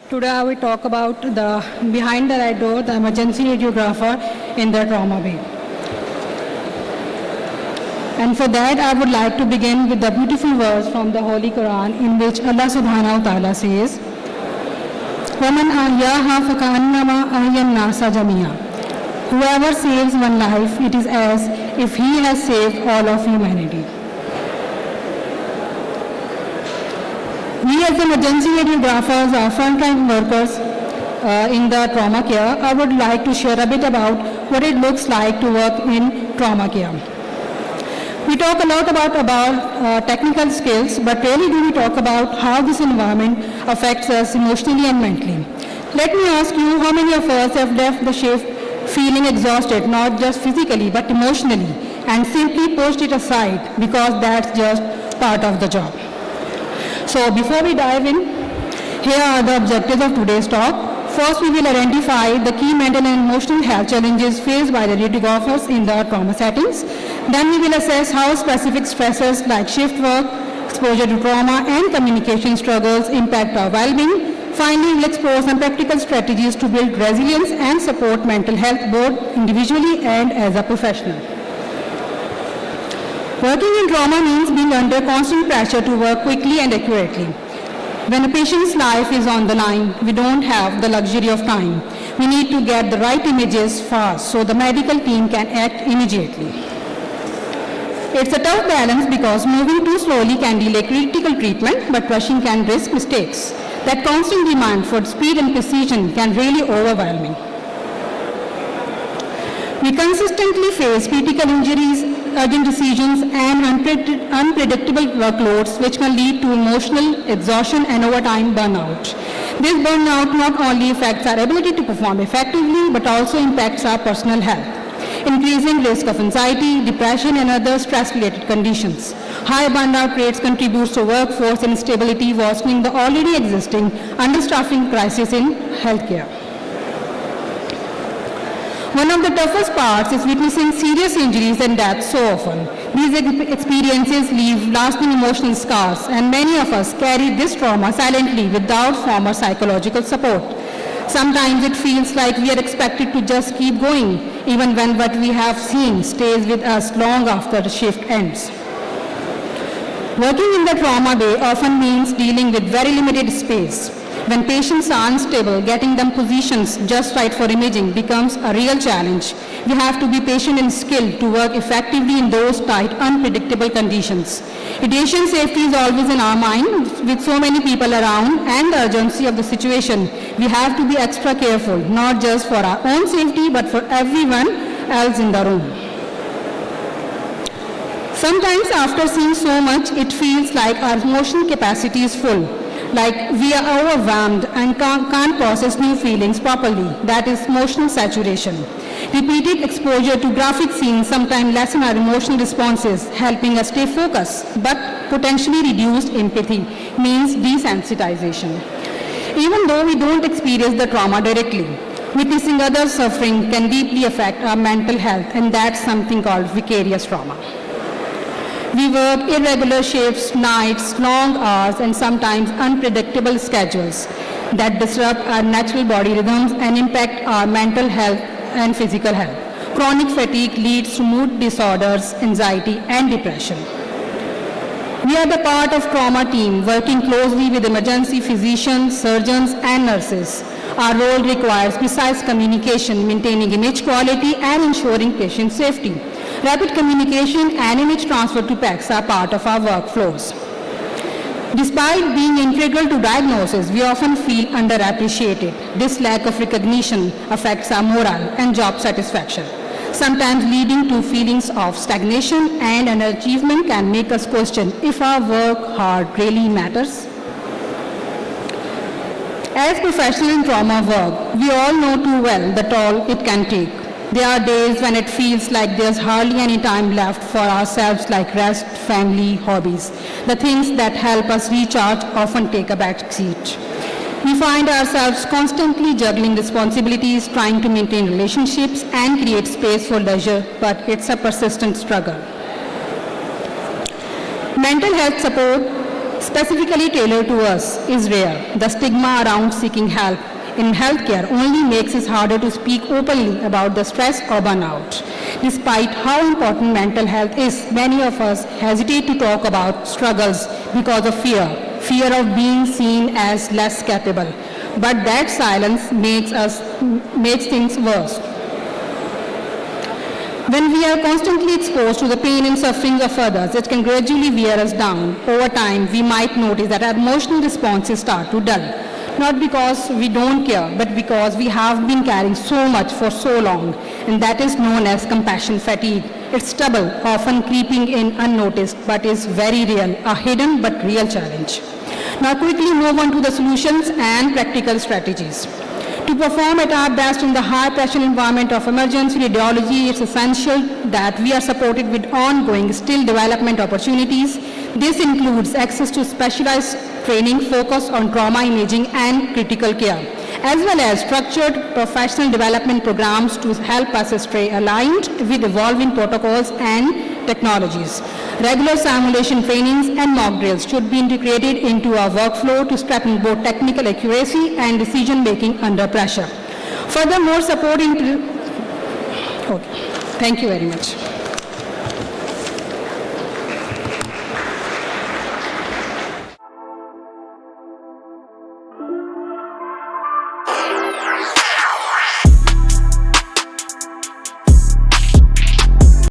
Today I will talk about the behind the right door, the emergency radiographer in the trauma bay. And for that I would like to begin with the beautiful verse from the Holy Quran in which Allah subhanahu wa ta'ala says, وَمَنْ أَحْيَاهَا فَكَأَنَّمَا أَحْيَا النَّاسَ جَمِيعًا. Whoever saves one life, it is as if he has saved all of humanity. We as emergency radiographers are frontline workers in the trauma care. I would like to share a bit about what it looks like to work in trauma care. We talk a lot about technical skills, but rarely do we talk about how this environment affects us emotionally and mentally. Let me ask you, how many of us have left the shift feeling exhausted, not just physically but emotionally, and simply pushed it aside because that's just part of the job? So before we dive in, here are the objectives of today's talk. First, we will identify the key mental and emotional health challenges faced by the radiographers in the trauma settings. Then we will assess how specific stressors like shift work, exposure to trauma, and communication struggles impact our well-being. Finally, we will explore some practical strategies to build resilience and support mental health both individually and as a professional. Working in trauma means being under constant pressure to work quickly and accurately. When a patient's life is on the line, we don't have the luxury of time. We need to get the right images fast so the medical team can act immediately. It's a tough balance because moving too slowly can delay critical treatment, but rushing can risk mistakes. That constant demand for speed and precision can really overwhelm me. We consistently face critical injuries, urgent decisions, and unpredictable workloads which can lead to emotional exhaustion and over time burnout. This burnout not only affects our ability to perform effectively but also impacts our personal health, increasing risk of anxiety, depression, and other stress-related conditions. High burnout rates contributes to workforce instability, worsening the already existing understaffing crisis in healthcare. One of the toughest parts is witnessing serious injuries and deaths so often. These experiences leave lasting emotional scars, and many of us carry this trauma silently without formal psychological support. Sometimes it feels like we are expected to just keep going, even when what we have seen stays with us long after the shift ends. Working in the trauma bay often means dealing with very limited space. When patients are unstable, getting them positions just right for imaging becomes a real challenge. We have to be patient and skilled to work effectively in those tight, unpredictable conditions. Radiation safety is always in our mind. With so many people around and the urgency of the situation, we have to be extra careful, not just for our own safety, but for everyone else in the room. Sometimes after seeing so much, it feels like our emotional capacity is full, like we are overwhelmed and can't process new feelings properly. That is emotional saturation. Repeated exposure to graphic scenes sometimes lessen our emotional responses, helping us stay focused, but potentially reduced empathy means desensitization. Even though we don't experience the trauma directly, witnessing others suffering can deeply affect our mental health, and that's something called vicarious trauma. We work irregular shifts, nights, long hours, and sometimes unpredictable schedules that disrupt our natural body rhythms and impact our mental health and physical health. Chronic fatigue leads to mood disorders, anxiety, and depression. We are the part of trauma team working closely with emergency physicians, surgeons, and nurses. Our role requires precise communication, maintaining image quality, and ensuring patient safety. Rapid communication and image transfer to PACS are part of our workflows. Despite being integral to diagnosis, we often feel underappreciated. This lack of recognition affects our morale and job satisfaction, sometimes leading to feelings of stagnation, and an achievement can make us question if our work hard really matters. As professionals in trauma work, we all know too well the toll it can take. There are days when it feels like there's hardly any time left for ourselves, like rest, family, hobbies. The things that help us recharge often take a back seat. We find ourselves constantly juggling responsibilities, trying to maintain relationships and create space for leisure, but it's a persistent struggle. Mental health support specifically tailored to us, is rare. The stigma around seeking help in healthcare only makes it harder to speak openly about the stress or burnout. Despite how important mental health is, many of us hesitate to talk about struggles because of fear of being seen as less capable. But that silence makes things worse. When we are constantly exposed to the pain and suffering of others, it can gradually wear us down. Over time, we might notice that our emotional responses start to dull. Not because we don't care, but because we have been carrying so much for so long, and that is known as compassion fatigue. It's stubble, often creeping in unnoticed, but is very real, a hidden but real challenge. Now quickly move on to the solutions and practical strategies. To perform at our best in the high-pressure environment of emergency radiology, it's essential that we are supported with ongoing skill development opportunities. This includes access to specialized training focused on trauma imaging and critical care, as well as structured professional development programs to help us stay aligned with evolving protocols and technologies. Regular simulation trainings and mock drills should be integrated into our workflow to strengthen both technical accuracy and decision-making under pressure. Furthermore, support. Thank you very much.